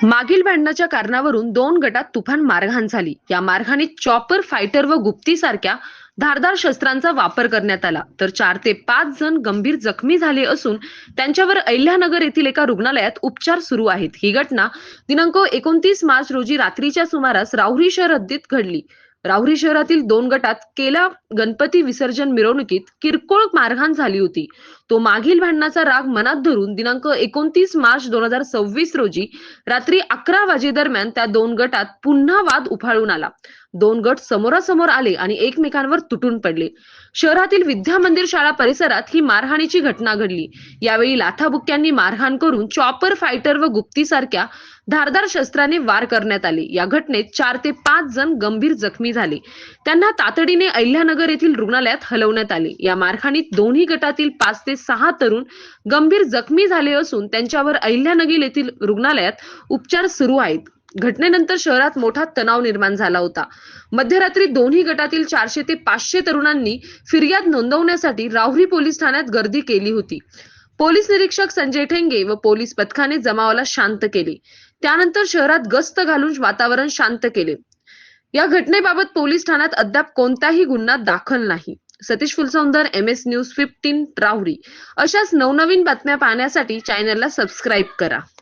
मागील भांडणाच्या कारणावरून दोन गटात तुफान मारहाण झाली. या मारहाणीत चॉपर, फायटर व गुप्ती सारख्या धारदार शस्त्रांचा वापर करण्यात आला. तर 4 ते 5 जण गंभीर जखमी झाले असून त्यांच्यावर अहिल्यानगर येथील एका रुग्णालयात उपचार सुरू आहेत. ही घटना दिनांक 29 मार्च रोजी रात्रीच्या सुमारास राहुरी शहर हद्दीत घडली. राहुरी शहरातील दोन गटात केला गणपती विसर्जन मिरवणुकीत किरकोळ मारहाण झाली होती. तो मागील भांडणाचा राग मनात धरून दिनांक 29 मार्च 2026 रोजी रात्री 11 दरम्यान त्या दोन गटात पुन्हा वाद उफाळून आला. दोन गट समोरासमोर आले आणि एकमेकांवर तुटून पडले. शहरातील विद्या मंदिर शाळा परिसरात ही मारहाणीची घटना घडली. यावेळी लाथाबुक्क्यांनी मारहाण करून चॉपर, फायटर व गुप्ती सारख्या धारदार शस्त्राने वार करण्यात आले. या घटनेत 4 ते 5 जण गंभीर जखमी झाले. त्यांना तातडीने अहिल्यानगर येथील रुग्णालयात हलवण्यात आले. या मारहाणीत दोन्ही गटातील 5 ते 6 तरुण गंभीर जखमी झाले असून त्यांच्यावर अहिल्यानगर येथील रुग्णालयात उपचार सुरू आहेत. घटनेनंतर शहरात मोठा तणाव निर्माण झाला होता. मध्यरात्री दोन्ही गटातील 400 ते 500 तरुणांनी फिर्याद नोंदवण्यासाठी राहुरी पोलीस ठाण्यात गर्दी केली होती. पोलीस निरीक्षक संजय ठेंगे व पोलीस पथकाने जमावाला शांत केले. त्यानंतर शहरात गस्त घालून वातावरण शांत केले. या घटनेबाबत पोलीस ठाण्यात अद्याप कोणताही गुन्हा दाखल नाही. Satish Phulsoundar, MS news 15, Rahuri. अशाच नवनवीन बातम्या पाहण्यासाठी चॅनलला सबस्क्राईब करा.